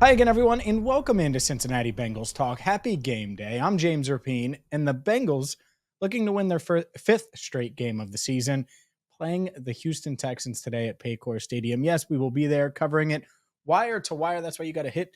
Hi again, everyone, and welcome into Cincinnati Bengals Talk. Happy game day. I'm James Rapien, and the Bengals looking to win their fifth straight game of the season, playing the Houston Texans today at Paycor Stadium. Yes, we will be there covering it wire to wire. That's why you got to hit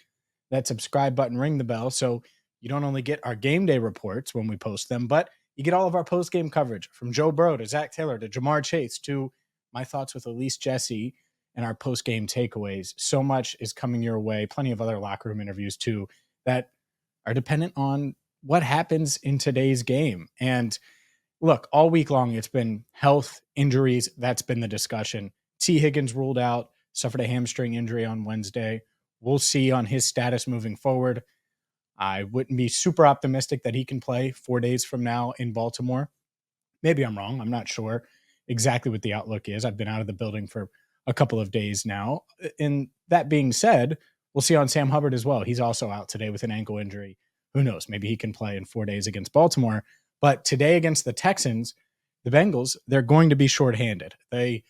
that subscribe button, ring the bell, so you don't only get our game day reports when we post them, but you get all of our post game coverage from Joe Burrow to Zach Taylor to Jamar Chase to my thoughts with Elise Jesse and our post game takeaways. So much is coming your way. Plenty of other locker room interviews too that are dependent on what happens in today's game. And look, all week long, it's been health, injuries. That's been the discussion. Tee Higgins ruled out, suffered a hamstring injury on Wednesday. We'll see on his status moving forward. I wouldn't be super optimistic that he can play 4 days from now in Baltimore. Maybe I'm wrong. I'm not sure exactly what the outlook is. I've been out of the building for a couple of days now. And that being said, we'll see on Sam Hubbard as well. He's also out today with an ankle injury. Who knows? Maybe he can play in 4 days against Baltimore. But today against the Texans, the Bengals, they're going to be shorthanded. They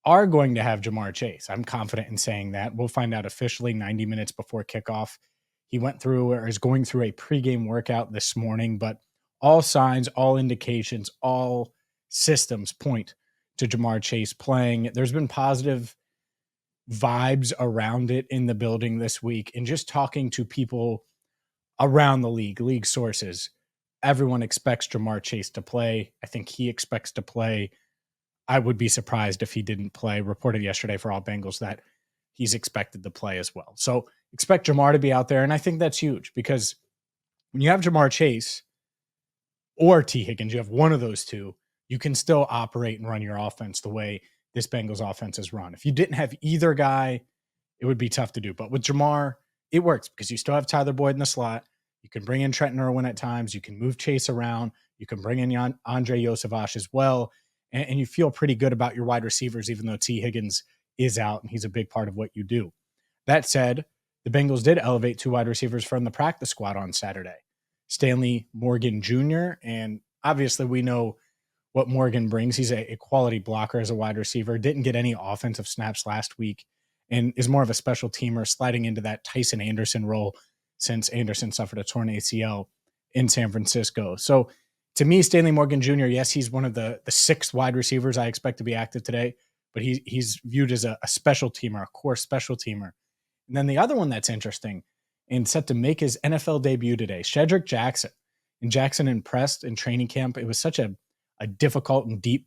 are going to have Jamar Chase. I'm confident in saying that. We'll find out officially 90 minutes before kickoff. He went through or is going through a pregame workout this morning, but all signs, all indications, all systems point to Jamar Chase playing. There's been positive vibes around it in the building this week, and just talking to people around the league sources, everyone expects Jamar Chase to play. I think he expects to play. I would be surprised if he didn't play. Reported yesterday for All Bengals that he's expected to play as well. So expect Jamar to be out there, and I think that's huge because when you have Jamar Chase or Tee Higgins, you have one of those two, you can still operate and run your offense the way this Bengals offense is run. If you didn't have either guy, it would be tough to do. But with Jamar, it works because you still have Tyler Boyd in the slot. You can bring in Trenton Irwin at times. You can move Chase around. You can bring in Andre Yosavash as well. And you feel pretty good about your wide receivers, even though Tee Higgins is out and he's a big part of what you do. That said, the Bengals did elevate two wide receivers from the practice squad on Saturday. Stanley Morgan Jr., and obviously we know what Morgan brings. He's a quality blocker as a wide receiver, didn't get any offensive snaps last week, and is more of a special teamer, sliding into that Tyson Anderson role since Anderson suffered a torn ACL in San Francisco. So to me, Stanley Morgan Jr., yes, he's one of the six wide receivers I expect to be active today, but he's viewed as a special teamer, a core special teamer. And then the other one that's interesting and set to make his NFL debut today, Shedrick Jackson. And Jackson impressed in training camp. It was such a difficult and deep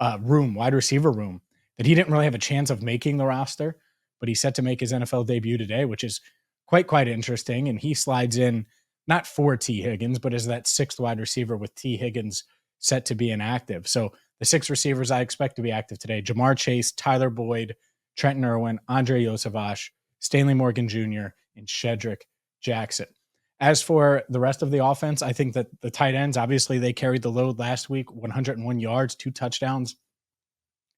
wide receiver room, that he didn't really have a chance of making the roster, but he's set to make his NFL debut today, which is quite interesting. And he slides in not for Tee Higgins, but as that sixth wide receiver with Tee Higgins set to be inactive. So the six receivers I expect to be active today: Jamar Chase, Tyler Boyd, Trenton Irwin, Andre Yosavash, Stanley Morgan Jr., and Shedrick Jackson. As for the rest of the offense, I think that the tight ends, obviously, they carried the load last week, 101 yards, 2 touchdowns.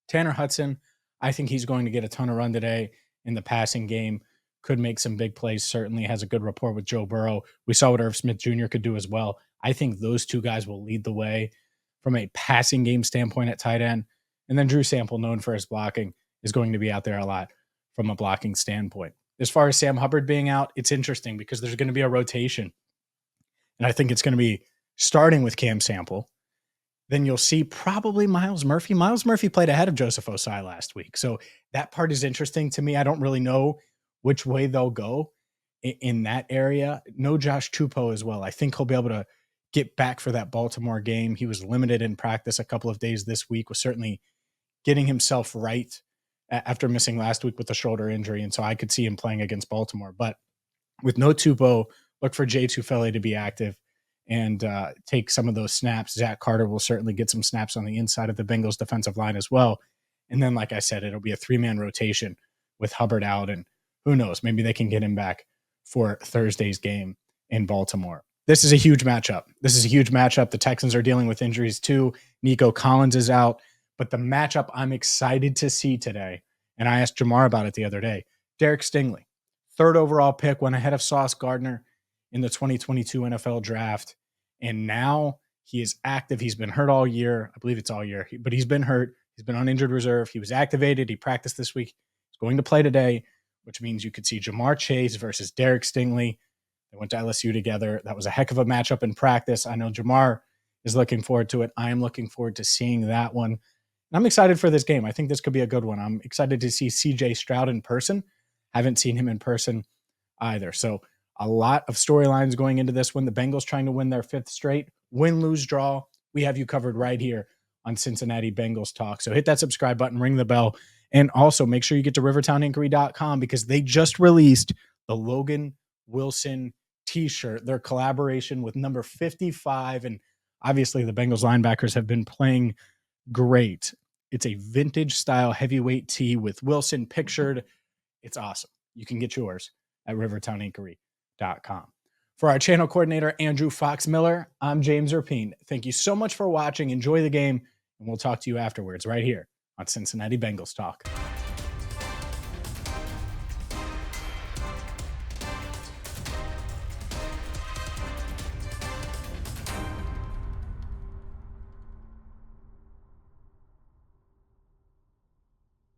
Tanner Hudson, I think he's going to get a ton of run today in the passing game. Could make some big plays, certainly has a good rapport with Joe Burrow. We saw what Irv Smith Jr. could do as well. I think those two guys will lead the way from a passing game standpoint at tight end. And then Drew Sample, known for his blocking, is going to be out there a lot from a blocking standpoint. As far as Sam Hubbard being out, it's interesting because there's going to be a rotation. And I think it's going to be starting with Cam Sample. Then you'll see probably Miles Murphy. Miles Murphy played ahead of Joseph Osai last week. So that part is interesting to me. I don't really know which way they'll go in that area. No Josh Tupou as well. I think he'll be able to get back for that Baltimore game. He was limited in practice a couple of days this week, was certainly getting himself right after missing last week with a shoulder injury. And so I could see him playing against Baltimore. But with no Tupou, look for Jay Tufele to be active and take some of those snaps. Zach Carter will certainly get some snaps on the inside of the Bengals defensive line as well. And then, like I said, it'll be a 3-man rotation with Hubbard out, and who knows, maybe they can get him back for Thursday's game in Baltimore. This is a huge matchup. The Texans are dealing with injuries too. Nico Collins is out, but the matchup I'm excited to see today, and I asked Jamar about it the other day, Derek Stingley, third overall pick, went ahead of Sauce Gardner in the 2022 NFL draft. And now he is active. He's been hurt all year. I believe it's all year, but he's been hurt. He's been on injured reserve. He was activated. He practiced this week. He's going to play today. which means you could see Jamar Chase versus Derek Stingley. They went to LSU together. That was a heck of a matchup in practice. I know Jamar is looking forward to it. I am looking forward to seeing that one. And I'm excited for this game. I think this could be a good one. I'm excited to see CJ Stroud in person. Haven't seen him in person either. So a lot of storylines going into this one. The Bengals trying to win their 5th straight. Win, lose, draw. We have you covered right here on Cincinnati Bengals Talk. So hit that subscribe button, ring the bell, and also make sure you get to rivertowninkery.com because they just released the Logan Wilson t-shirt, their collaboration with number 55. And obviously the Bengals linebackers have been playing great. It's a vintage style heavyweight tee with Wilson pictured. It's awesome. You can get yours at rivertowninkery.com. For our channel coordinator, Andrew Fox Miller, I'm James Rapien. Thank you so much for watching. Enjoy the game, and we'll talk to you afterwards right here on Cincinnati Bengals Talk.